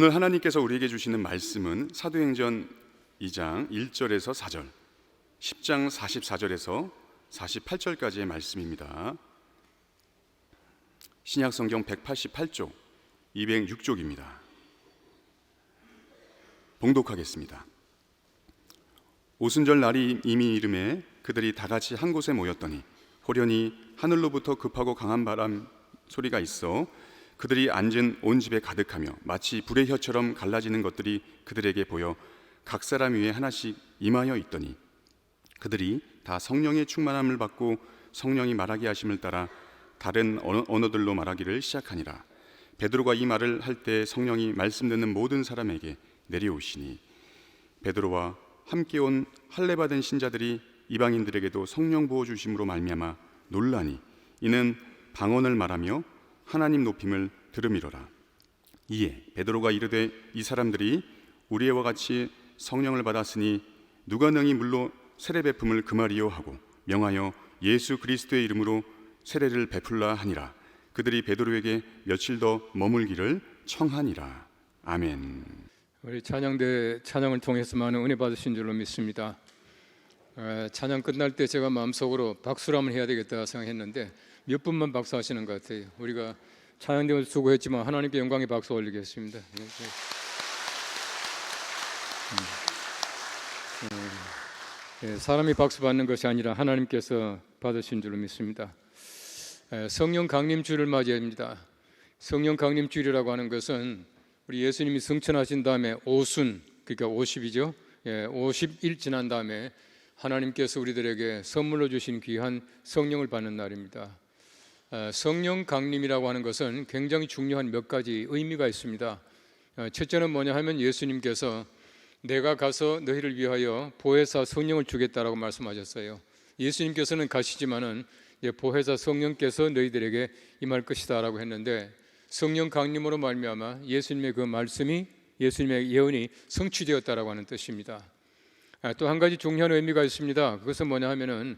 오늘 하나님께서 우리에게 주시는 말씀은 사도행전 2장 1절에서 4절, 10장 44절에서 48절까지의 말씀입니다. 신약성경 188쪽, 206쪽입니다. 봉독하겠습니다. 오순절 날이 이미 이름에 그들이 다 같이 한 곳에 모였더니 호련히 하늘로부터 급하고 강한 바람 소리가 있어 그들이 앉은 온 집에 가득하며 마치 불의 혀처럼 갈라지는 것들이 그들에게 보여 각 사람 위에 하나씩 임하여 있더니 그들이 다 성령의 충만함을 받고 성령이 말하게 하심을 따라 다른 언어들로 말하기를 시작하니라. 베드로가 이 말을 할 때 성령이 말씀 듣는 모든 사람에게 내려오시니 베드로와 함께 온 할례 받은 신자들이 이방인들에게도 성령 부어 주심으로 말미암아 놀라니 이는 방언을 말하며 하나님 높임을 들음이로라. 이에 베드로가 이르되 이 사람들이 우리와 같이 성령을 받았으니 누가 능히 물로 세례 베품을 금하리요 하고 명하여 예수 그리스도의 이름으로 세례를 베풀라 하니라. 그들이 베드로에게 며칠 더 머물기를 청하니라. 아멘. 우리 찬양대 찬양을 통해서 많은 은혜 받으신 줄로 믿습니다. 찬양 끝날 때 제가 마음속으로 박수를 한번 해야 되겠다 생각했는데 몇 분만 박수하시는 것 같아요. 우리가 찬양대를 수고했지만 하나님께 영광의 박수 올리겠습니다. 사람이 박수 받는 것이 아니라 하나님께서 받으신 줄로 믿습니다. 성령 강림주를 맞이합니다. 성령 강림주일이라고 하는 것은 우리 예수님이 승천하신 다음에 오순, 그러니까 50이죠. 50일 지난 다음에 하나님께서 우리들에게 선물로 주신 귀한 성령을 받는 날입니다. 성령 강림이라고 하는 것은 굉장히 중요한 몇 가지 의미가 있습니다. 첫째는 뭐냐 하면 예수님께서 내가 가서 너희를 위하여 보혜사 성령을 주겠다라고 말씀하셨어요. 예수님께서는 가시지만은 보혜사 성령께서 너희들에게 임할 것이다 라고 했는데 성령 강림으로 말미암아 예수님의 그 말씀이, 예수님의 예언이 성취되었다라고 하는 뜻입니다. 또 한 가지 중요한 의미가 있습니다. 그것은 뭐냐 하면은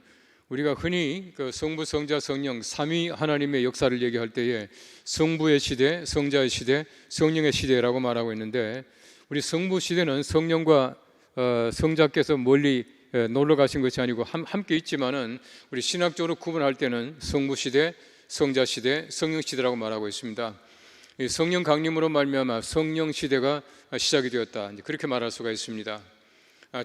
우리가 흔히 그 성부, 성자, 성령 삼위 하나님의 역사를 얘기할 때에 성부의 시대, 성자의 시대, 성령의 시대라고 말하고 있는데 우리 성부 시대는 성령과 성자께서 멀리 놀러 가신 것이 아니고 함께 있지만은 우리 신학적으로 구분할 때는 성부 시대, 성자 시대, 성령 시대라고 말하고 있습니다. 성령 강림으로 말미암아 성령 시대가 시작이 되었다, 그렇게 말할 수가 있습니다.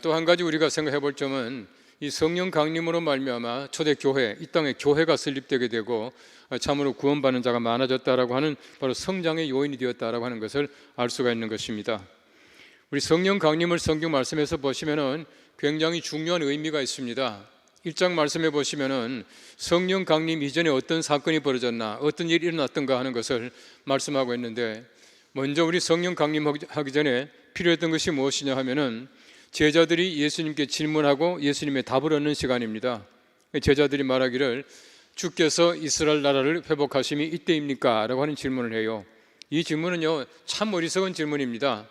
또 한 가지 우리가 생각해 볼 점은 이 성령 강림으로 말미암아 초대 교회, 이 땅에 교회가 설립되게 되고 참으로 구원받는 자가 많아졌다라고 하는 바로 성장의 요인이 되었다라고 하는 것을 알 수가 있는 것입니다. 우리 성령 강림을 성경 말씀에서 보시면은 굉장히 중요한 의미가 있습니다. 1장 말씀해 보시면은 성령 강림 이전에 어떤 사건이 벌어졌나, 어떤 일이 일어났던가 하는 것을 말씀하고 있는데 먼저 우리 성령 강림하기 전에 필요했던 것이 무엇이냐 하면은 제자들이 예수님께 질문하고 예수님의 답을 얻는 시간입니다. 제자들이 말하기를 주께서 이스라엘 나라를 회복하심이 이때입니까? 라고 하는 질문을 해요. 이 질문은요 참 어리석은 질문입니다.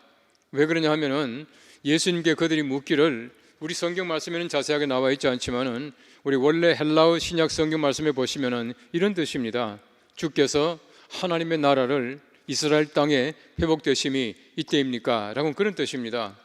왜 그러냐 하면은 예수님께 그들이 묻기를, 우리 성경 말씀에는 자세하게 나와 있지 않지만은 우리 원래 헬라어 신약 성경 말씀에 보시면은 이런 뜻입니다. 주께서 하나님의 나라를 이스라엘 땅에 회복되심이 이때입니까? 라고 그런 뜻입니다.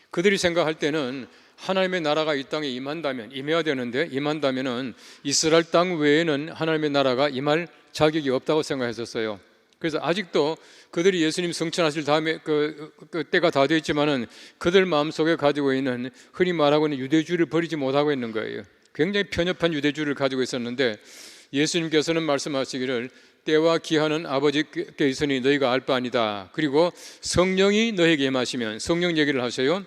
그들이 생각할 때는 하나님의 나라가 이 땅에 임해야 되는데 임한다면은 이스라엘 땅 외에는 하나님의 나라가 임할 자격이 없다고 생각했었어요. 그래서 아직도 그들이 예수님 승천하실 다음에 그 때가 다 되었지만은 그들 마음속에 가지고 있는 흔히 말하고 있는 유대주의를 버리지 못하고 있는 거예요. 굉장히 편협한 유대주의를 가지고 있었는데 예수님께서는 말씀하시기를 때와 기한은 아버지께 있으니 너희가 알 바 아니다. 그리고 성령이 너희에게 임하시면, 성령 얘기를 하세요.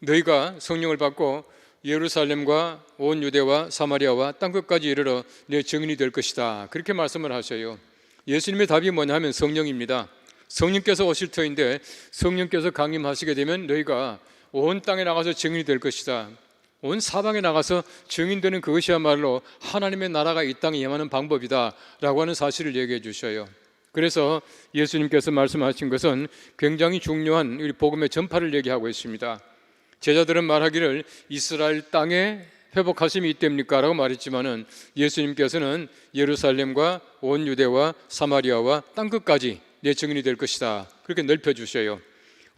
너희가 성령을 받고 예루살렘과 온 유대와 사마리아와 땅끝까지 이르러 내 증인이 될 것이다. 그렇게 말씀을 하셔요. 예수님의 답이 뭐냐 하면 성령입니다. 성령께서 오실 터인데 성령께서 강림하시게 되면 너희가 온 땅에 나가서 증인이 될 것이다. 온 사방에 나가서 증인되는 그것이야말로 하나님의 나라가 이 땅에 임하는 방법이다 라고 하는 사실을 얘기해 주셔요. 그래서 예수님께서 말씀하신 것은 굉장히 중요한 우리 복음의 전파를 얘기하고 있습니다. 제자들은 말하기를 이스라엘 땅에 회복하심이 이때입니까? 라고 말했지만은 예수님께서는 예루살렘과 온 유대와 사마리아와 땅끝까지 내 증인이 될 것이다, 그렇게 넓혀주셔요.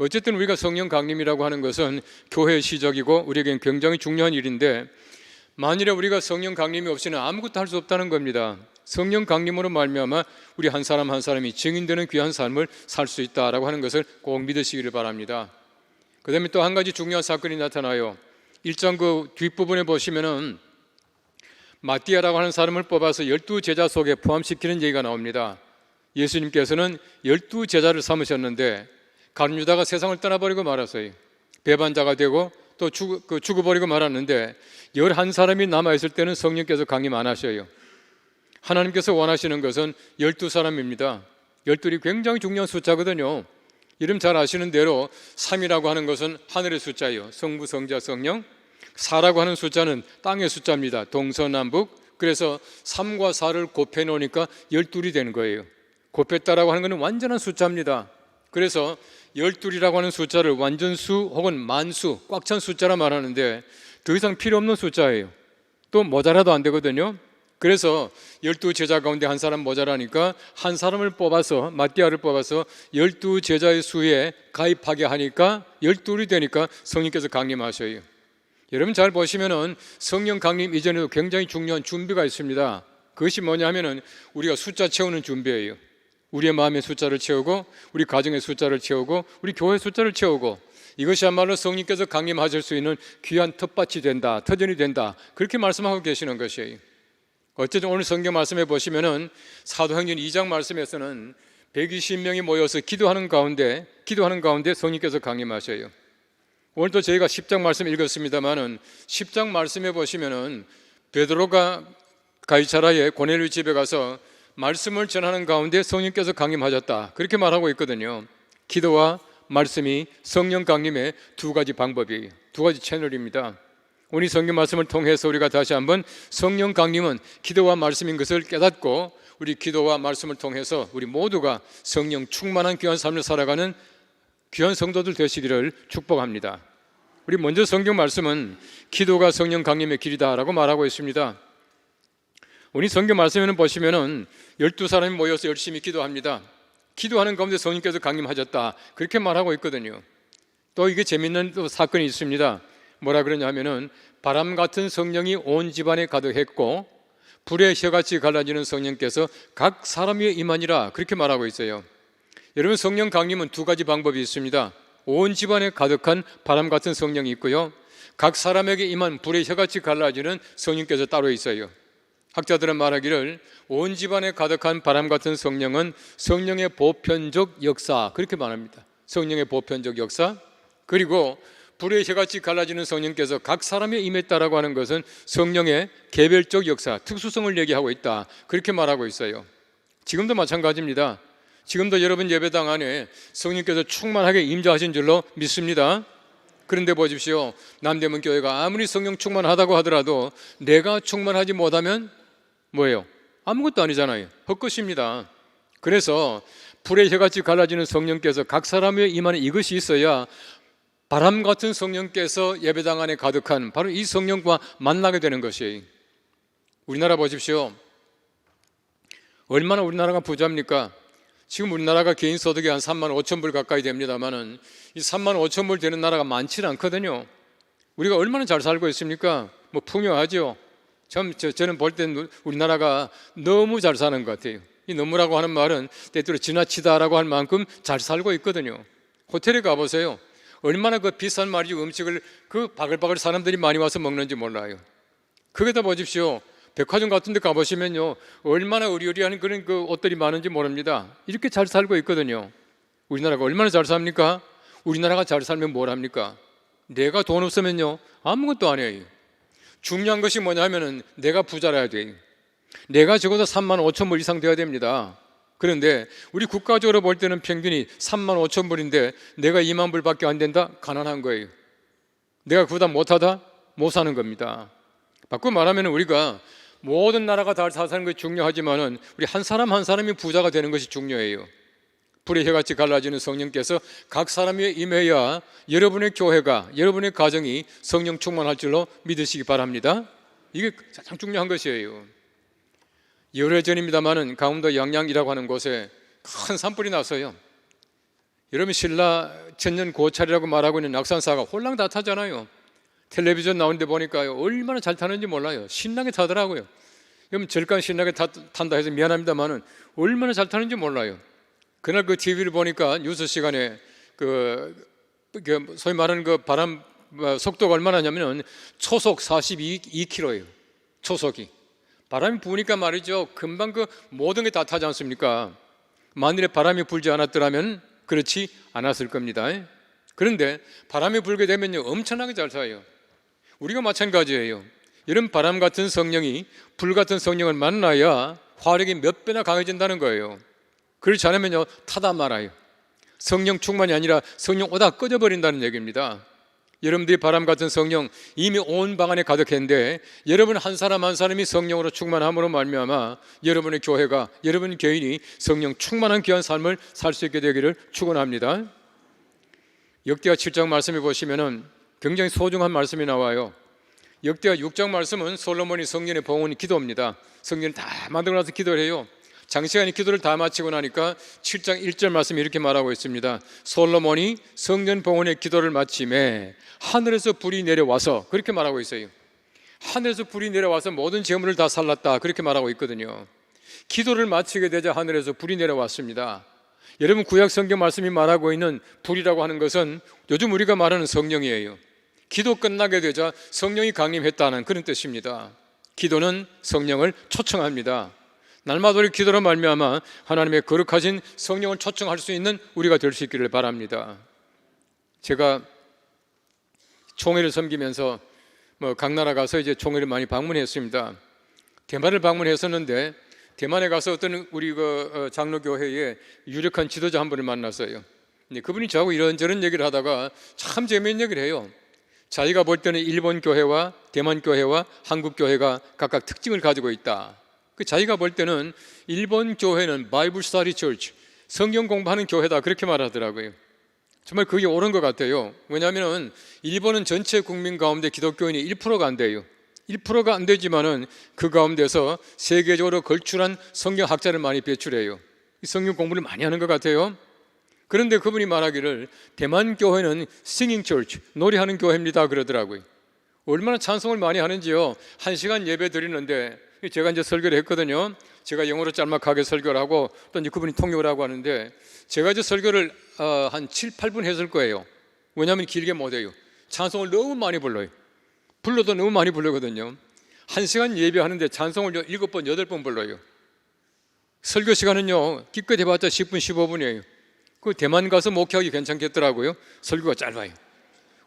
어쨌든 우리가 성령 강림이라고 하는 것은 교회의 시작이고 우리에겐 굉장히 중요한 일인데, 만일에 우리가 성령 강림이 없이는 아무것도 할 수 없다는 겁니다. 성령 강림으로 말미암아 우리 한 사람 한 사람이 증인되는 귀한 삶을 살 수 있다라고 하는 것을 꼭 믿으시기를 바랍니다. 그 다음에 또 한 가지 중요한 사건이 나타나요. 1장 그 뒷부분에 보시면은 마띠아라고 하는 사람을 뽑아서 12제자 속에 포함시키는 얘기가 나옵니다. 예수님께서는 12제자를 삼으셨는데 가룟 유다가 세상을 떠나버리고 말았어요. 배반자가 되고 또 죽어버리고 말았는데 11사람이 남아있을 때는 성령께서 강림 안 하셔요. 하나님께서 원하시는 것은 12사람입니다. 12이 굉장히 중요한 숫자거든요. 이름 잘 아시는 대로 3이라고 하는 것은 하늘의 숫자예요. 성부, 성자, 성령. 4라고 하는 숫자는 땅의 숫자입니다. 동서남북. 그래서 3과 4를 곱해 놓으니까 12이 되는 거예요. 곱했다라고 하는 것은 완전한 숫자입니다. 그래서 12이라고 하는 숫자를 완전수 혹은 만수, 꽉 찬 숫자라 말하는데 더 이상 필요 없는 숫자예요. 또 모자라도 안 되거든요. 그래서 12제자 가운데 한 사람 모자라니까 한 사람을 뽑아서, 마띠아를 뽑아서 12제자의 수에 가입하게 하니까 12이 되니까 성령께서 강림하셔요. 여러분 잘 보시면은 성령 강림 이전에도 굉장히 중요한 준비가 있습니다. 그것이 뭐냐 하면은 우리가 숫자 채우는 준비예요. 우리의 마음의 숫자를 채우고, 우리 가정의 숫자를 채우고, 우리 교회 숫자를 채우고, 이것이야말로 성령께서 강림하실 수 있는 귀한 텃밭이 된다, 터전이 된다, 그렇게 말씀하고 계시는 것이에요. 어쨌든 오늘 성경 말씀해 보시면은 사도행전 2장 말씀에서는 120명이 모여서 기도하는 가운데 성령께서 강림하셔요. 오늘도 저희가 10장 말씀 읽었습니다만은 10장 말씀해 보시면은 베드로가 가이사라의 고넬료 집에 가서 말씀을 전하는 가운데 성령께서 강림하셨다, 그렇게 말하고 있거든요. 기도와 말씀이 성령 강림의 두 가지 방법이에요. 두 가지 채널입니다. 오늘 성경 말씀을 통해서 우리가 다시 한번 성령 강림은 기도와 말씀인 것을 깨닫고, 우리 기도와 말씀을 통해서 우리 모두가 성령 충만한 귀한 삶을 살아가는 귀한 성도들 되시기를 축복합니다. 우리 먼저 성경 말씀은 기도가 성령 강림의 길이다라고 말하고 있습니다. 오늘 성경 말씀에는 보시면은 12사람이 모여서 열심히 기도합니다. 기도하는 가운데 성령께서 강림하셨다, 그렇게 말하고 있거든요. 또 이게 재밌는 또 사건이 있습니다. 뭐라 그러냐면은 바람 같은 성령이 온 집안에 가득했고 불의 혀같이 갈라지는 성령께서 각 사람 위에 임하니라, 그렇게 말하고 있어요. 여러분, 성령 강림은 두 가지 방법이 있습니다. 온 집안에 가득한 바람 같은 성령이 있고요, 각 사람에게 임한 불의 혀같이 갈라지는 성령께서 따로 있어요. 학자들은 말하기를 온 집안에 가득한 바람 같은 성령은 성령의 보편적 역사, 그렇게 말합니다. 성령의 보편적 역사. 그리고 불의 혀같이 갈라지는 성령께서 각 사람에 임했다라고 하는 것은 성령의 개별적 역사, 특수성을 얘기하고 있다, 그렇게 말하고 있어요. 지금도 마찬가지입니다. 지금도 여러분 예배당 안에 성령께서 충만하게 임재하신 줄로 믿습니다. 그런데 보십시오, 남대문 교회가 아무리 성령 충만하다고 하더라도 내가 충만하지 못하면 뭐예요? 아무것도 아니잖아요. 헛것입니다. 그래서 불의 혀같이 갈라지는 성령께서 각 사람에 임하는 이것이 있어야 바람 같은 성령께서 예배당 안에 가득한 바로 이 성령과 만나게 되는 것이에요. 우리나라 보십시오. 얼마나 우리나라가 부자입니까? 지금 우리나라가 개인 소득이 한 3만 5천 불 가까이 됩니다만은 이 3만 5천 불 되는 나라가 많지는 않거든요. 우리가 얼마나 잘 살고 있습니까? 뭐 풍요하죠. 저는 볼 때는 우리나라가 너무 잘 사는 것 같아요. 이 너무라고 하는 말은 때때로 지나치다라고 할 만큼 잘 살고 있거든요. 호텔에 가보세요. 얼마나 그 비싼 말이지 음식을 그 바글바글 사람들이 많이 와서 먹는지 몰라요. 거기다 보십시오. 백화점 같은 데 가보시면요, 얼마나 의리의리한 그런 그 옷들이 많은지 모릅니다. 이렇게 잘 살고 있거든요. 우리나라가 얼마나 잘 삽니까? 우리나라가 잘 살면 뭘 합니까? 내가 돈 없으면요, 아무것도 안 해요. 중요한 것이 뭐냐 하면은 내가 부자라야 돼요. 내가 적어도 3만 5천 불 이상 돼야 됩니다. 그런데 우리 국가적으로 볼 때는 평균이 3만 5천 불인데 내가 2만 불밖에 안 된다? 가난한 거예요. 내가 그보다 못하다? 못 사는 겁니다. 바꾸고 말하면 우리가 모든 나라가 다 잘 사는 것이 중요하지만은 우리 한 사람 한 사람이 부자가 되는 것이 중요해요. 불의 혀같이 갈라지는 성령께서 각 사람 위에 임해야 여러분의 교회가, 여러분의 가정이 성령 충만할 줄로 믿으시기 바랍니다. 이게 가장 중요한 것이에요. 열흘 전입니다마는 강원도 양양이라고 하는 곳에 큰 산불이 났어요. 여러분 신라 천년 고찰이라고 말하고 있는 낙산사가 홀랑 다 타잖아요. 텔레비전 나오는데 보니까요 얼마나 잘 타는지 몰라요. 신나게 타더라고요. 여러분 절간 신나게 탄다 해서 미안합니다만은 얼마나 잘 타는지 몰라요. 그날 그 TV를 보니까 뉴스 시간에 소위 말하는 그 바람 속도가 얼마나냐면은 초속 42km예요. 초속이. 바람이 부니까 말이죠. 금방 그 모든 게 다 타지 않습니까? 만일에 바람이 불지 않았더라면 그렇지 않았을 겁니다. 그런데 바람이 불게 되면요 엄청나게 잘 타요. 우리가 마찬가지예요. 이런 바람 같은 성령이 불 같은 성령을 만나야 화력이 몇 배나 강해진다는 거예요. 그렇지 않으면요 타다 말아요. 성령 충만이 아니라 성령 오다 꺼져버린다는 얘기입니다. 여러분들이 바람 같은 성령 이미 온 방 안에 가득했는데 여러분 한 사람 한 사람이 성령으로 충만함으로 말미암아 여러분의 교회가 여러분 개인이 성령 충만한 귀한 삶을 살 수 있게 되기를 축원합니다. 역대하 7장 말씀해 보시면은 굉장히 소중한 말씀이 나와요. 역대하 6장 말씀은 솔로몬이 성전에 봉헌 기도입니다. 성전을 다 만들고 나서 기도를 해요. 장시간의 기도를 다 마치고 나니까 7장 1절 말씀이 이렇게 말하고 있습니다. 솔로몬이 성전 봉헌의 기도를 마침에 하늘에서 불이 내려와서, 그렇게 말하고 있어요. 하늘에서 불이 내려와서 모든 재물을 다 살랐다, 그렇게 말하고 있거든요. 기도를 마치게 되자 하늘에서 불이 내려왔습니다. 여러분 구약 성경 말씀이 말하고 있는 불이라고 하는 것은 요즘 우리가 말하는 성령이에요. 기도 끝나게 되자 성령이 강림했다는 그런 뜻입니다. 기도는 성령을 초청합니다. 날마다 우리 기도로 말미암아 하나님의 거룩하신 성령을 초청할 수 있는 우리가 될 수 있기를 바랍니다. 제가 총회를 섬기면서 각 나라 가서 이제 총회를 많이 방문했습니다. 대만을 방문했었는데 대만에 가서 어떤 우리 장로교회의 유력한 지도자 한 분을 만났어요. 그분이 저하고 이런저런 얘기를 하다가 참 재미있는 얘기를 해요. 자기가 볼 때는 일본 교회와 대만 교회와 한국 교회가 각각 특징을 가지고 있다. 자기가 볼 때는 일본 교회는 바이블 스터디 처치, 성경 공부하는 교회다, 그렇게 말하더라고요. 정말 그게 옳은 것 같아요. 왜냐하면 일본은 전체 국민 가운데 기독교인이 1%가 안 돼요. 1%가 안 되지만은 그 가운데서 세계적으로 걸출한 성경학자를 많이 배출해요. 성경 공부를 많이 하는 것 같아요. 그런데 그분이 말하기를 대만 교회는 싱잉 처치, 노래하는 교회입니다, 그러더라고요. 얼마나 찬송을 많이 하는지요. 1시간 예배 드리는데 제가 이제 설교를 했거든요. 제가 영어로 짤막하게 설교를 하고 또 이제 그분이 통역을 하고 하는데 제가 이제 설교를 한 7, 8분 했을 거예요. 왜냐하면 길게 못 해요. 찬송을 너무 많이 불러요. 불러도 너무 많이 부르거든요. 1시간 예배하는데 찬송을 7번, 8번 불러요. 설교 시간은요 기껏 해봤자 10분, 15분이에요. 그 대만 가서 목회하기 괜찮겠더라고요. 설교가 짧아요.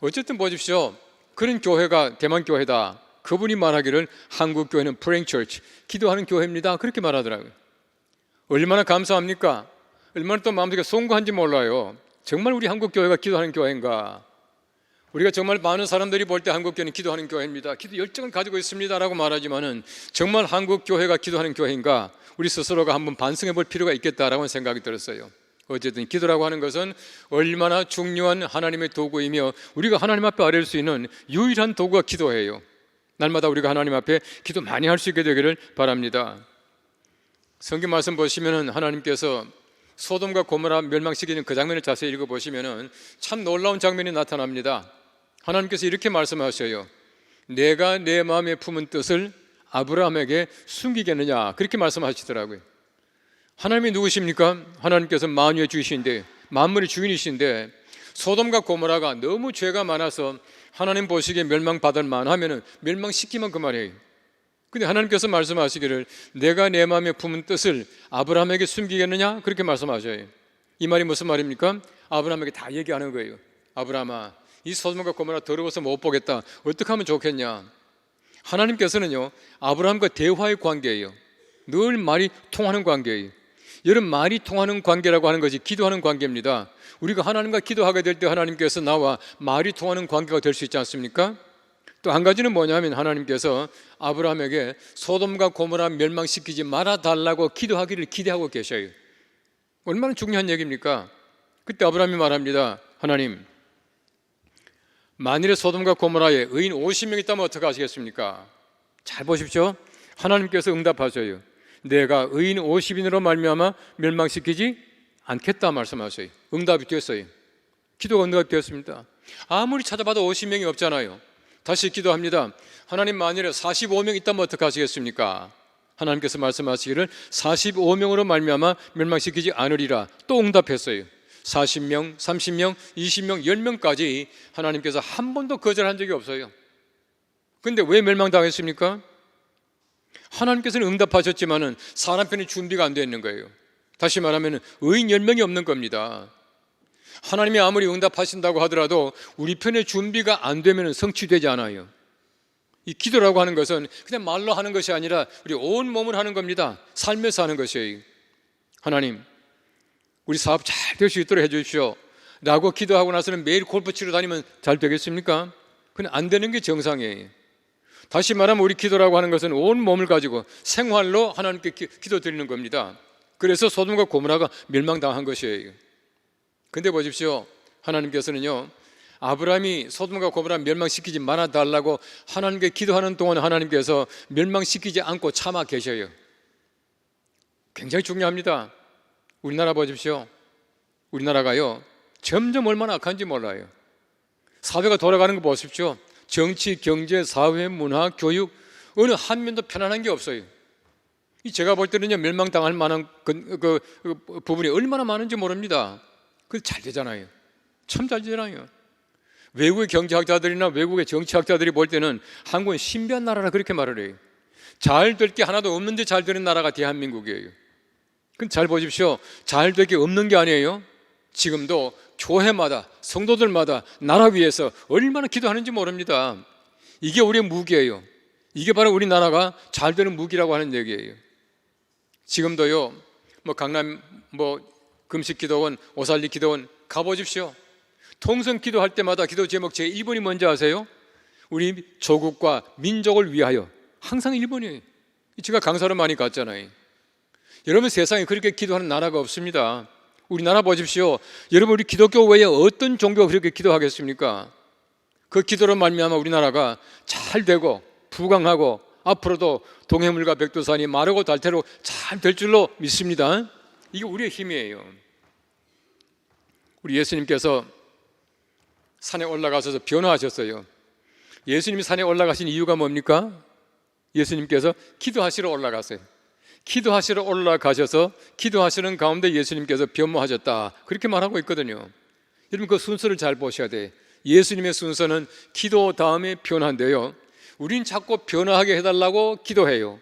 어쨌든 보십시오. 그런 교회가 대만 교회다. 그분이 말하기를 한국 교회는 praying church, 기도하는 교회입니다, 그렇게 말하더라고요. 얼마나 감사합니까? 얼마나 또 마음속에 송구한지 몰라요. 정말 우리 한국 교회가 기도하는 교회인가? 우리가 정말 많은 사람들이 볼 때 한국 교회는 기도하는 교회입니다, 기도 열정을 가지고 있습니다 라고 말하지만은 정말 한국 교회가 기도하는 교회인가? 우리 스스로가 한번 반성해 볼 필요가 있겠다라고 생각이 들었어요. 어쨌든 기도라고 하는 것은 얼마나 중요한 하나님의 도구이며 우리가 하나님 앞에 아뢰일 수 있는 유일한 도구가 기도예요. 날마다 우리가 하나님 앞에 기도 많이 할 수 있게 되기를 바랍니다. 성경 말씀 보시면은 하나님께서 소돔과 고모라 멸망시키는 그 장면을 자세히 읽어보시면은 참 놀라운 장면이 나타납니다. 하나님께서 이렇게 말씀하셔요. 내가 내 마음에 품은 뜻을 아브라함에게 숨기겠느냐, 그렇게 말씀하시더라고요. 하나님이 누구십니까? 하나님께서 만유의 주이신데, 만물의 주인이신데 소돔과 고모라가 너무 죄가 많아서 하나님 보시기에 멸망받을 만하면은 멸망시키면 그만이에요. 근데 하나님께서 말씀하시기를 내가 내 마음에 품은 뜻을 아브라함에게 숨기겠느냐, 그렇게 말씀하셔요. 이 말이 무슨 말입니까? 아브라함에게 다 얘기하는 거예요. 아브라함아, 이 소돔과 고모라 더러워서 못 보겠다, 어떻게 하면 좋겠냐? 하나님께서는요 아브라함과 대화의 관계예요. 늘 말이 통하는 관계예요. 여러분, 말이 통하는 관계라고 하는 것이 기도하는 관계입니다. 우리가 하나님과 기도하게 될 때 하나님께서 나와 말이 통하는 관계가 될 수 있지 않습니까? 또 한 가지는 뭐냐면 하나님께서 아브라함에게 소돔과 고모라 멸망시키지 말아달라고 기도하기를 기대하고 계셔요. 얼마나 중요한 얘기입니까? 그때 아브라함이 말합니다. 하나님, 만일에 소돔과 고모라에 의인 50명 있다면 어떻게 하시겠습니까? 잘 보십시오. 하나님께서 응답하셔요. 내가 의인 50인으로 말미암아 멸망시키지 않겠다 말씀하세요. 응답이 됐어요. 기도가 응답이 되었습니다. 아무리 찾아봐도 50명이 없잖아요. 다시 기도합니다. 하나님, 만일에 45명 있다면 어떡하시겠습니까? 하나님께서 말씀하시기를 45명으로 말미암아 멸망시키지 않으리라. 또 응답했어요. 40명, 30명, 20명, 10명까지 하나님께서 한 번도 거절한 적이 없어요. 근데 왜 멸망당했습니까? 하나님께서는 응답하셨지만은 사람 편이 준비가 안 되어 있는 거예요. 다시 말하면 의인 10명이 없는 겁니다. 하나님이 아무리 응답하신다고 하더라도 우리 편의 준비가 안 되면 성취되지 않아요. 이 기도라고 하는 것은 그냥 말로 하는 것이 아니라 우리 온 몸을 하는 겁니다. 삶에서 하는 것이에요. 하나님, 우리 사업 잘 될 수 있도록 해주십시오 라고 기도하고 나서는 매일 골프 치러 다니면 잘 되겠습니까? 그냥 안 되는 게 정상이에요. 다시 말하면 우리 기도라고 하는 것은 온 몸을 가지고 생활로 하나님께 기도 드리는 겁니다. 그래서 소돔과 고모라가 멸망당한 것이에요. 근데 보십시오. 하나님께서는요, 아브라함이 소돔과 고모라 멸망시키지 말아달라고 하나님께 기도하는 동안 하나님께서 멸망시키지 않고 참아 계셔요. 굉장히 중요합니다. 우리나라 보십시오. 우리나라가요, 점점 얼마나 악한지 몰라요. 사회가 돌아가는 거 보십시오. 정치, 경제, 사회, 문화, 교육 어느 한 면도 편안한 게 없어요. 제가 볼 때는요, 멸망당할 만한 그 부분이 얼마나 많은지 모릅니다. 그게 잘 되잖아요. 참 잘 되잖아요. 외국의 경제학자들이나 외국의 정치학자들이 볼 때는 한국은 신비한 나라라 그렇게 말을 해요. 잘 될 게 하나도 없는데 잘 되는 나라가 대한민국이에요. 근데 잘 보십시오. 잘 될 게 없는 게 아니에요. 지금도 교회마다 성도들마다 나라 위해서 얼마나 기도하는지 모릅니다. 이게 우리의 무기예요. 이게 바로 우리나라가 잘 되는 무기라고 하는 얘기예요. 지금도요, 강남 금식기도원, 오살리 기도원 가보십시오. 통성 기도할 때마다 기도 제목 제1번이 뭔지 아세요? 우리 조국과 민족을 위하여. 항상 1번이에요. 제가 강사로 많이 갔잖아요. 여러분, 세상에 그렇게 기도하는 나라가 없습니다. 우리나라 보십시오. 여러분, 우리 기독교 외에 어떤 종교가 그렇게 기도하겠습니까? 그 기도로 말미암아 우리나라가 잘 되고 부강하고 앞으로도 동해물과 백두산이 마르고 닳도록 잘 될 줄로 믿습니다. 이게 우리의 힘이에요. 우리 예수님께서 산에 올라가셔서 변화하셨어요. 예수님이 산에 올라가신 이유가 뭡니까? 예수님께서 기도하시러 올라갔어요. 기도하시러 올라가셔서 기도하시는 가운데 예수님께서 변모하셨다, 그렇게 말하고 있거든요. 여러분, 그 순서를 잘 보셔야 돼요. 예수님의 순서는 기도 다음에 변화인데요, 우린 자꾸 변화하게 해달라고 기도해요.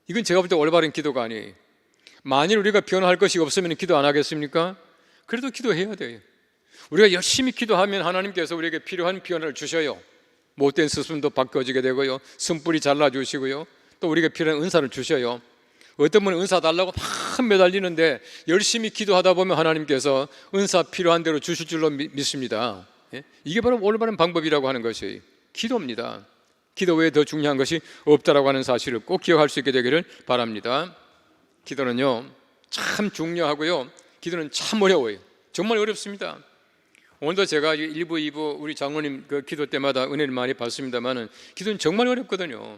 이건 제가 볼 때 올바른 기도가 아니에요. 만일 우리가 변화할 것이 없으면 기도 안 하겠습니까? 그래도 기도해야 돼요. 우리가 열심히 기도하면 하나님께서 우리에게 필요한 변화를 주셔요. 못된 스승도 바꿔지게 되고요, 숨불이 잘라주시고요, 또 우리에게 필요한 은사를 주셔요. 어떤 분은 은사 달라고 막 매달리는데 열심히 기도하다 보면 하나님께서 은사 필요한 대로 주실 줄로 믿습니다. 이게 바로 올바른 방법이라고 하는 것이 기도입니다. 기도 외에 더 중요한 것이 없다라고 하는 사실을 꼭 기억할 수 있게 되기를 바랍니다. 기도는요, 참 중요하고요, 기도는 참 어려워요. 정말 어렵습니다. 오늘도 제가 1부, 2부 우리 장로님 그 기도 때마다 은혜를 많이 받습니다만은 기도는 정말 어렵거든요.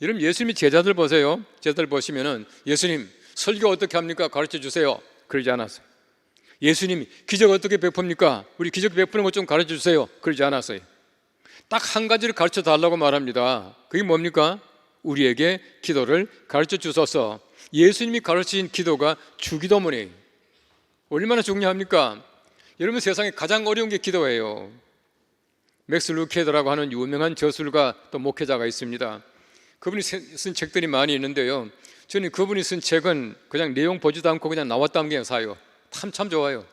여러분, 예수님이 제자들 보세요. 제자들 보시면은 예수님 설교 어떻게 합니까? 가르쳐 주세요. 그러지 않았어요. 예수님 기적 어떻게 베풉니까? 우리 기적 베푸는 것 좀 가르쳐 주세요. 그러지 않았어요. 딱 한 가지를 가르쳐 달라고 말합니다. 그게 뭡니까? 우리에게 기도를 가르쳐 주소서. 예수님이 가르치신 기도가 주기도문이에요. 얼마나 중요합니까? 여러분, 세상에 가장 어려운 게 기도예요. 맥스 루케더라고 하는 유명한 저술가 또 목회자가 있습니다. 그분이 쓴 책들이 많이 있는데요, 저는 그분이 쓴 책은 그냥 내용 보지도 않고 그냥 나왔다면 그냥 사요. 참 좋아요.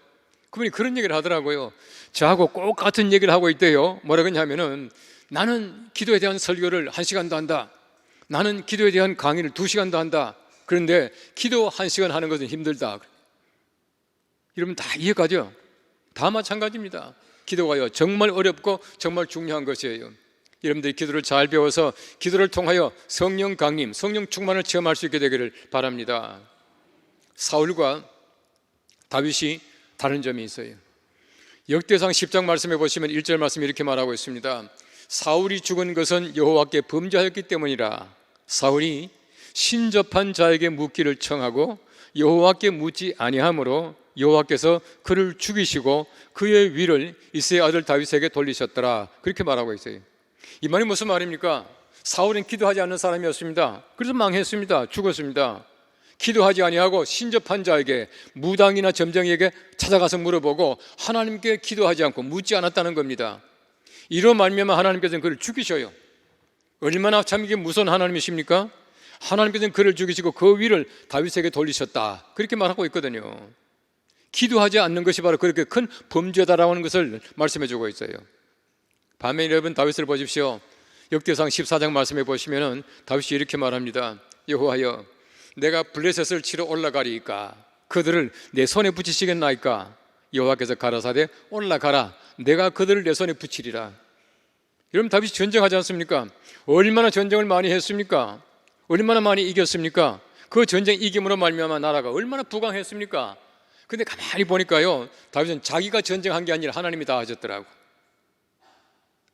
그분이 그런 얘기를 하더라고요. 저하고 꼭 같은 얘기를 하고 있대요. 뭐라고 하냐면은, 나는 기도에 대한 설교를 1시간도 한다. 나는 기도에 대한 강의를 2시간도 한다. 그런데 기도 1시간 하는 것은 힘들다. 여러분, 다 이해가죠? 다 마찬가지입니다. 기도가요, 정말 어렵고 정말 중요한 것이에요. 여러분들이 기도를 잘 배워서 기도를 통하여 성령 강림, 성령 충만을 체험할 수 있게 되기를 바랍니다. 사울과 다윗이 다른 점이 있어요. 역대상 10장 말씀해 보시면 1절 말씀이 이렇게 말하고 있습니다. 사울이 죽은 것은 여호와께 범죄하였기 때문이라. 사울이 신접한 자에게 묻기를 청하고 여호와께 묻지 아니하므로 여호와께서 그를 죽이시고 그의 위를 이새의 아들 다윗에게 돌리셨더라. 그렇게 말하고 있어요. 이 말이 무슨 말입니까? 사울은 기도하지 않는 사람이었습니다. 그래서 망했습니다. 죽었습니다. 기도하지 아니하고 신접한 자에게, 무당이나 점쟁이에게 찾아가서 물어보고 하나님께 기도하지 않고 묻지 않았다는 겁니다. 이로 말미암아 하나님께서는 그를 죽이셔요. 얼마나 참 이게 무서운 하나님이십니까? 하나님께서는 그를 죽이시고 그 위를 다윗에게 돌리셨다. 그렇게 말하고 있거든요. 기도하지 않는 것이 바로 그렇게 큰 범죄다라고 하는 것을 말씀해 주고 있어요. 반면 여러분, 다윗을 보십시오. 역대상 14장 말씀해 보시면 다윗이 이렇게 말합니다. 여호와여, 내가 블레셋을 치러 올라가리이까? 그들을 내 손에 붙이시겠나이까? 여호와께서 가라사대 올라가라. 내가 그들을 내 손에 붙이리라. 여러분, 다윗이 전쟁하지 않습니까? 얼마나 전쟁을 많이 했습니까? 얼마나 많이 이겼습니까? 그 전쟁 이김으로 말미암아 나라가 얼마나 부강했습니까? 근데 가만히 보니까요, 다윗은 자기가 전쟁한 게 아니라 하나님이 다 하셨더라고.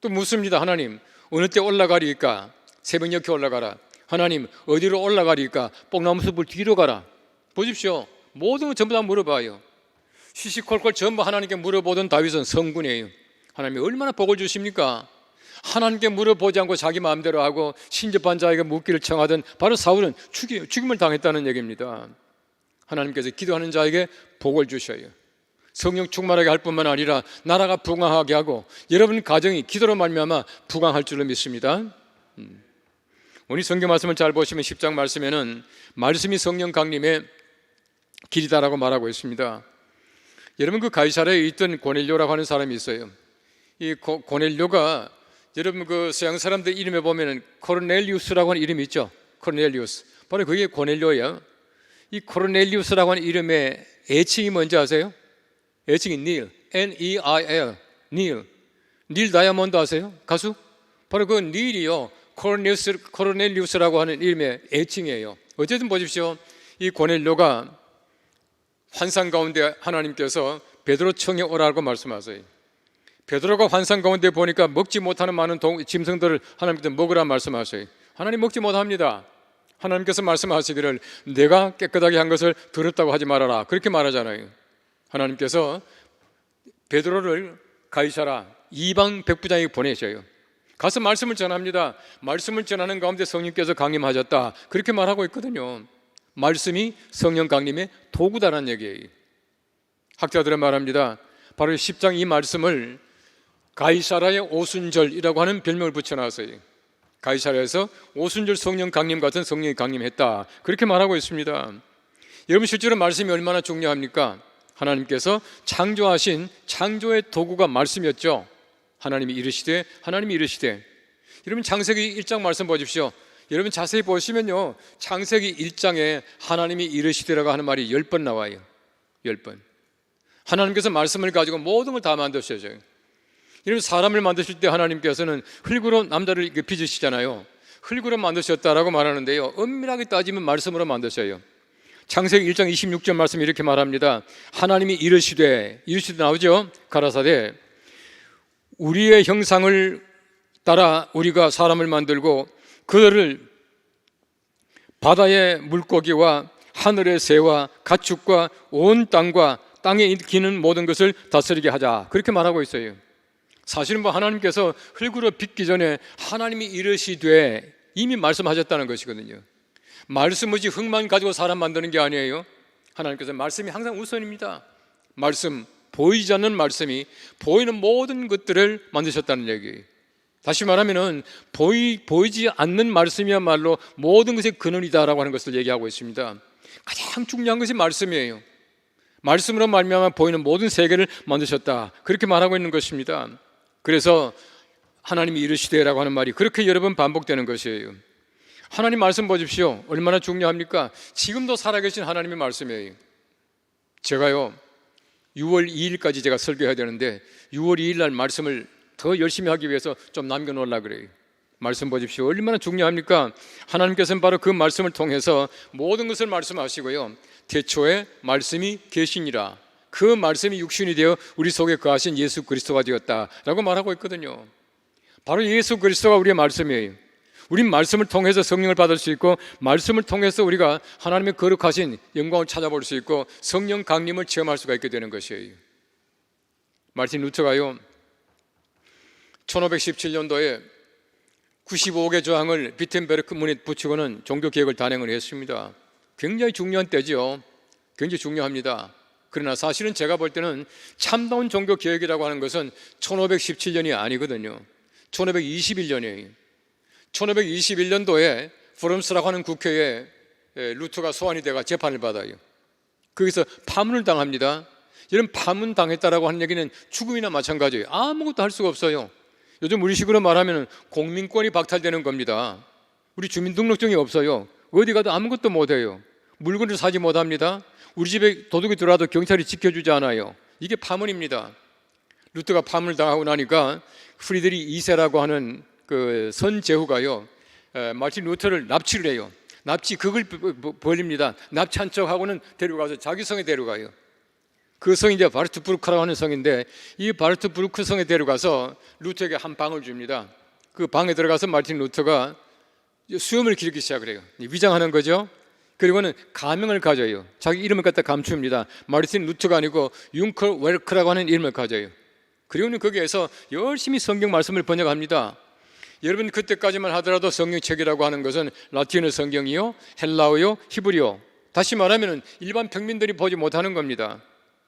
또 묻습니다. 하나님, 어느 때 올라가리까? 새벽녘에 올라가라. 하나님, 어디로 올라가리까? 뽕나무 숲을 뒤로 가라. 보십시오. 모든 거 전부 다 물어봐요. 시시콜콜 전부 하나님께 물어보던 다윗은 성군이에요. 하나님이 얼마나 복을 주십니까? 하나님께 물어보지 않고 자기 마음대로 하고 신접한 자에게 묻기를 청하던 바로 사울은 죽임을 당했다는 얘기입니다. 하나님께서 기도하는 자에게 복을 주셔요. 성령 충만하게 할 뿐만 아니라 나라가 부강하게 하고 여러분 가정이 기도로 말미암아 부강할 줄로 믿습니다. 오늘 성경 말씀을 잘 보시면 10장 말씀에는 말씀이 성령 강림의 길이다라고 말하고 있습니다. 여러분, 그 가이사랴에 있던 고넬료라고 하는 사람이 있어요. 이 고넬료가 여러분 그 서양 사람들 이름에 보면은 코르넬리우스라고 하는 이름이 있죠. 코르넬리우스. 바로 그게 고넬료예요. 이 코르넬리우스라고 하는 이름의 애칭이 뭔지 아세요? 애칭이 닐, N-E-I-L, 닐 다이아몬드 아세요? 가수? 바로 그 닐이요, 코르넬리우스라고 하는 이름의 애칭이에요. 어쨌든 보십시오. 이 고넬료가 환상 가운데 하나님께서 베드로 청에 오라고 말씀하세요. 베드로가 환상 가운데 보니까 먹지 못하는 많은 짐승들을 하나님께서 먹으라 말씀하세요. 하나님 먹지 못합니다. 하나님께서 말씀하시기를 내가 깨끗하게 한 것을 더럽다고 하지 말아라. 그렇게 말하잖아요. 하나님께서 베드로를 가이사랴 이방 백부장에게 보내셔요. 가서 말씀을 전합니다. 말씀을 전하는 가운데 성령께서 강림하셨다. 그렇게 말하고 있거든요. 말씀이 성령 강림의 도구다라는 얘기예요. 학자들은 말합니다. 바로 10장 이 말씀을 가이사랴의 오순절이라고 하는 별명을 붙여놨어요. 가이사랴에서 오순절 성령 강림 같은 성령이 강림했다. 그렇게 말하고 있습니다. 여러분, 실제로 말씀이 얼마나 중요합니까? 하나님께서 창조하신 창조의 도구가 말씀이었죠. 하나님이 이르시되 여러분, 창세기 1장 말씀 보십시오. 여러분 자세히 보시면요, 창세기 1장에 하나님이 이르시되라고 하는 말이 10번 나와요. 10번. 하나님께서 말씀을 가지고 모든 걸 다 만드셔요. 여러분, 사람을 만드실 때 하나님께서는 흙으로 남자를 빚으시잖아요. 흙으로 만드셨다라고 말하는데요, 엄밀하게 따지면 말씀으로 만드셔요. 창세기 1장 26절 말씀 이렇게 말합니다. 하나님이 이르시되 나오죠. 가라사대 우리의 형상을 따라 우리가 사람을 만들고 그들을 바다의 물고기와 하늘의 새와 가축과 온 땅과 땅에 기는 모든 것을 다스리게 하자. 그렇게 말하고 있어요. 사실은 하나님께서 흙으로 빚기 전에 하나님이 이르시되 이미 말씀하셨다는 것이거든요. 말씀 없이 흙만 가지고 사람 만드는 게 아니에요. 하나님께서 말씀이 항상 우선입니다. 말씀, 보이지 않는 말씀이 보이는 모든 것들을 만드셨다는 얘기예요. 다시 말하면은 보이지 않는 말씀이야말로 모든 것의 근원이다라고 하는 것을 얘기하고 있습니다. 가장 중요한 것이 말씀이에요. 말씀으로 말미암아 보이는 모든 세계를 만드셨다. 그렇게 말하고 있는 것입니다. 그래서 하나님이 이르시되라고 하는 말이 그렇게 여러 번 반복되는 것이에요. 하나님 말씀 보십시오. 얼마나 중요합니까? 지금도 살아계신 하나님의 말씀이에요. 제가요 6월 2일까지 제가 설교해야 되는데 6월 2일 날 말씀을 더 열심히 하기 위해서 좀 남겨놓으려고 그래요. 말씀 보십시오. 얼마나 중요합니까? 하나님께서는 바로 그 말씀을 통해서 모든 것을 말씀하시고요, 태초에 말씀이 계시니라. 그 말씀이 육신이 되어 우리 속에 거하신 예수 그리스도가 되었다라고 말하고 있거든요. 바로 예수 그리스도가 우리의 말씀이에요. 우린 말씀을 통해서 성령을 받을 수 있고 말씀을 통해서 우리가 하나님의 거룩하신 영광을 찾아볼 수 있고 성령 강림을 체험할 수가 있게 되는 것이에요. 마르틴 루터가요 1517년도에 95개 조항을 비텐베르크 문에 붙이고는 종교개혁을 단행을 했습니다. 굉장히 중요한 때죠. 굉장히 중요합니다. 그러나 사실은 제가 볼 때는 참다운 종교개혁이라고 하는 것은 1517년이 아니거든요. 1521년이에요. 1521년도에 프롬스라고 하는 국회에 루터가 소환이 돼가 재판을 받아요. 거기서 파문을 당합니다. 이런 파문 당했다라고 하는 얘기는 죽음이나 마찬가지예요. 아무것도 할 수가 없어요. 요즘 우리식으로 말하면 공민권이 박탈되는 겁니다. 우리 주민등록증이 없어요. 어디 가도 아무것도 못해요. 물건을 사지 못합니다. 우리 집에 도둑이 들어와도 경찰이 지켜주지 않아요. 이게 파문입니다. 루터가 파문을 당하고 나니까 프리드리 2세라고 하는 그 선제후가요 마르틴 루터를 납치를 해요. 납치 극을 벌립니다. 납치한 척하고는 데려가서 자기 성에 데려가요. 그 성이 이제 바르트부르크라고 하는 성인데 이 바르트부르크 성에 데려가서 루터에게 한 방을 줍니다. 그 방에 들어가서 마르틴 루터가 수염을 기르기 시작을 해요. 위장하는 거죠. 그리고는 가명을 가져요. 자기 이름을 갖다 감춥니다. 마르틴 루터가 아니고 융커 웰크라고 하는 이름을 가져요. 그리고는 거기에서 열심히 성경 말씀을 번역합니다. 여러분 그때까지만 하더라도 성경책이라고 하는 것은 라틴어 성경이요, 헬라어요, 히브리어. 다시 말하면 일반 평민들이 보지 못하는 겁니다.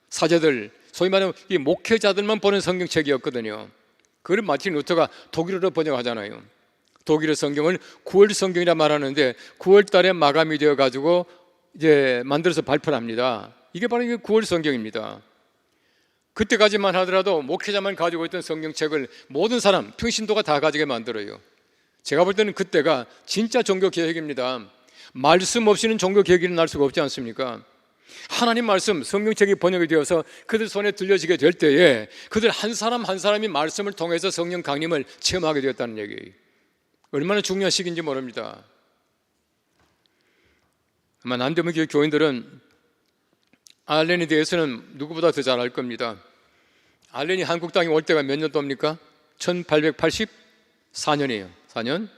사제들, 소위 말하면 이 목회자들만 보는 성경책이었거든요. 그걸 마틴 루터가 독일어로 번역하잖아요. 독일어 성경을 9월 성경이라 말하는데 9월 달에 마감이 되어 가지고 이제 만들어서 발표를 합니다. 이게 바로 9월 성경입니다. 그때까지만 하더라도 목회자만 가지고 있던 성경책을 모든 사람, 평신도가 다 가지게 만들어요. 제가 볼 때는 그때가 진짜 종교개혁입니다. 말씀 없이는 종교개혁이 일어날 수가 없지 않습니까? 하나님 말씀, 성경책이 번역이 되어서 그들 손에 들려지게 될 때에 그들 한 사람 한 사람이 말씀을 통해서 성령 강림을 체험하게 되었다는 얘기예요. 얼마나 중요한 시기인지 모릅니다. 아마 남대문 교인들은 알렌에 대해서는 누구보다 더 잘 알 겁니다. 알렌이 한국 땅에 올 때가 몇 년도입니까? 1884년이에요. 4년.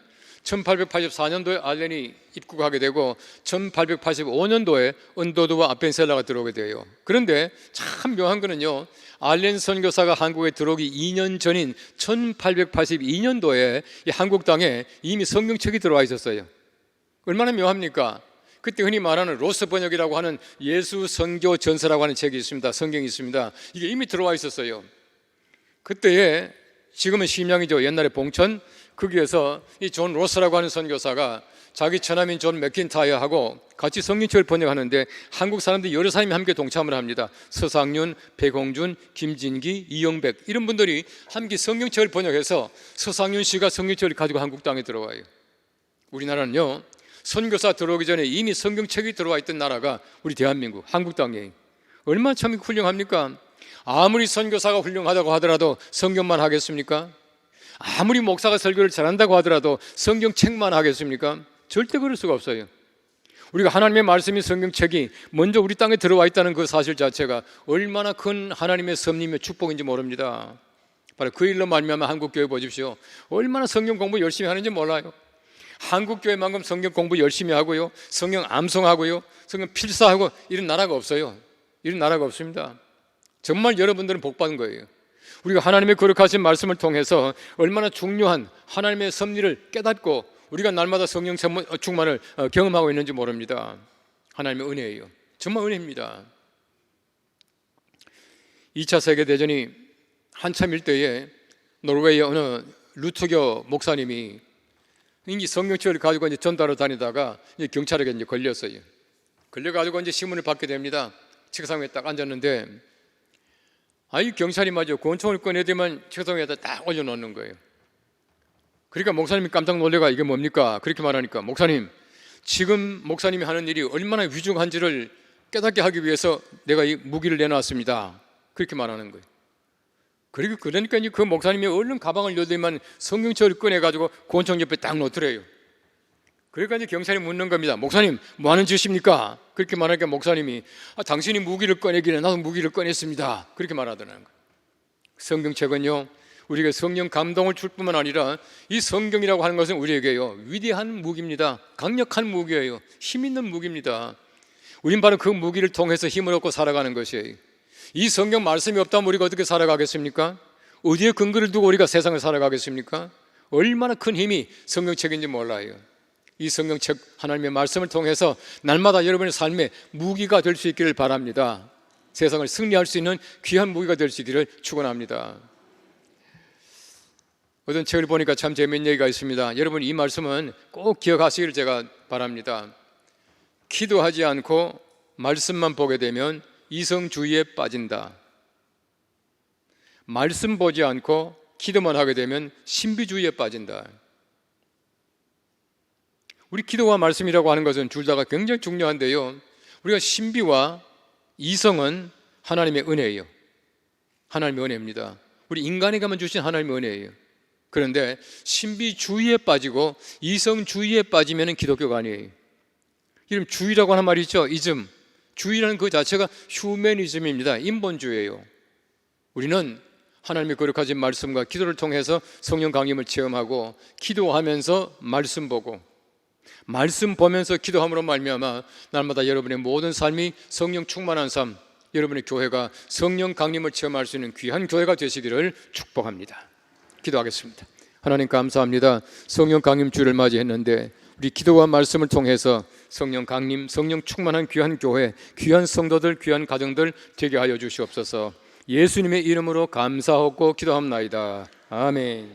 1884년도에 알렌이 입국하게 되고 1885년도에 언더드와 아펜셀라가 들어오게 돼요. 그런데 참 묘한 거는요, 알렌 선교사가 한국에 들어오기 2년 전인 1882년도에 이 한국 땅에 이미 성경책이 들어와 있었어요. 얼마나 묘합니까? 그때 흔히 말하는 로스 번역이라고 하는 예수 선교 전서라고 하는 책이 있습니다. 성경이 있습니다. 이게 이미 들어와 있었어요. 그때에 지금은 심양이죠. 옛날에 봉천. 거기에서 이 존 로스라고 하는 선교사가 자기 처남인 존 맥킨타이어하고 같이 성경책을 번역하는데 한국 사람들이 여러 사람이 함께 동참을 합니다. 서상윤, 백홍준, 김진기, 이영백 이런 분들이 함께 성경책을 번역해서 서상윤 씨가 성경책을 가지고 한국 땅에 들어와요. 우리나라는요, 선교사 들어오기 전에 이미 성경책이 들어와 있던 나라가 우리 대한민국, 한국 땅에 얼마나 참 훌륭합니까? 아무리 선교사가 훌륭하다고 하더라도 성경만 하겠습니까? 아무리 목사가 설교를 잘한다고 하더라도 성경책만 하겠습니까? 절대 그럴 수가 없어요. 우리가 하나님의 말씀인 성경책이 먼저 우리 땅에 들어와 있다는 그 사실 자체가 얼마나 큰 하나님의 섭리의 축복인지 모릅니다. 바로 그 일로 말미암아 한국교회 보십시오. 얼마나 성경 공부 열심히 하는지 몰라요. 한국교회만큼 성경 공부 열심히 하고요, 성경 암송하고요, 성경 필사하고 이런 나라가 없어요. 이런 나라가 없습니다. 정말 여러분들은 복받은 거예요. 우리가 하나님의 거룩하신 말씀을 통해서 얼마나 중요한 하나님의 섭리를 깨닫고 우리가 날마다 성령 충만을 경험하고 있는지 모릅니다. 하나님의 은혜예요. 정말 은혜입니다. 2차 세계대전이 한참일 때에 노르웨이의 어느 루터교 목사님이 이 성경책을 가지고 이제 전달을 다니다가 이제 경찰에게 이제 걸렸어요. 걸려가지고 이제 신문을 받게 됩니다. 책상 위에 딱 앉았는데, 이 경찰이 마저 권총을 꺼내더만 책상 위에다 딱 올려놓는 거예요. 그러니까 목사님이 깜짝 놀래가 이게 뭡니까? 그렇게 말하니까, 목사님, 지금 목사님이 하는 일이 얼마나 위중한지를 깨닫게 하기 위해서 내가 이 무기를 내놨습니다. 그렇게 말하는 거예요. 그러니까 이제 그 목사님이 얼른 가방을 열더만 성경책을 꺼내가지고 권총 옆에 딱 놓더래요. 그러니까 이제 경찰이 묻는 겁니다. 목사님, 뭐 하는 짓입니까? 그렇게 말하니까 목사님이 당신이 무기를 꺼내기는 나도 무기를 꺼냈습니다. 그렇게 말하더라는 거예요. 성경책은요, 우리에게 성령 감동을 줄 뿐만 아니라 이 성경이라고 하는 것은 우리에게요 위대한 무기입니다. 강력한 무기예요. 힘 있는 무기입니다. 우린 바로 그 무기를 통해서 힘을 얻고 살아가는 것이에요. 이 성경 말씀이 없다면 우리가 어떻게 살아가겠습니까? 어디에 근거를 두고 우리가 세상을 살아가겠습니까? 얼마나 큰 힘이 성경책인지 몰라요. 이 성경책 하나님의 말씀을 통해서 날마다 여러분의 삶의 무기가 될 수 있기를 바랍니다. 세상을 승리할 수 있는 귀한 무기가 될 수 있기를 축원합니다. 어떤 책을 보니까 참 재미있는 얘기가 있습니다. 여러분 이 말씀은 꼭 기억하시기를 제가 바랍니다. 기도하지 않고 말씀만 보게 되면 이성주의에 빠진다. 말씀 보지 않고 기도만 하게 되면 신비주의에 빠진다. 우리 기도와 말씀이라고 하는 것은 둘 다가 굉장히 중요한데요, 우리가 신비와 이성은 하나님의 은혜예요. 하나님의 은혜입니다. 우리 인간에게만 주신 하나님의 은혜예요. 그런데 신비주의에 빠지고 이성주의에 빠지면 기독교가 아니에요. 이름 주의라고 하는 말이 있죠. 이즘. 주의라는 그 자체가 휴머니즘입니다. 인본주의예요. 우리는 하나님의 거룩하신 말씀과 기도를 통해서 성령 강림을 체험하고, 기도하면서 말씀 보고, 말씀 보면서 기도함으로 말미암아 날마다 여러분의 모든 삶이 성령 충만한 삶, 여러분의 교회가 성령 강림을 체험할 수 있는 귀한 교회가 되시기를 축복합니다. 기도하겠습니다. 하나님 감사합니다. 성령 강림 주를 맞이했는데 우리 기도와 말씀을 통해서 성령 강림, 성령 충만한 귀한 교회, 귀한 성도들, 귀한 가정들 되게 하여 주시옵소서. 예수님의 이름으로 감사하고 기도합나이다. 아멘.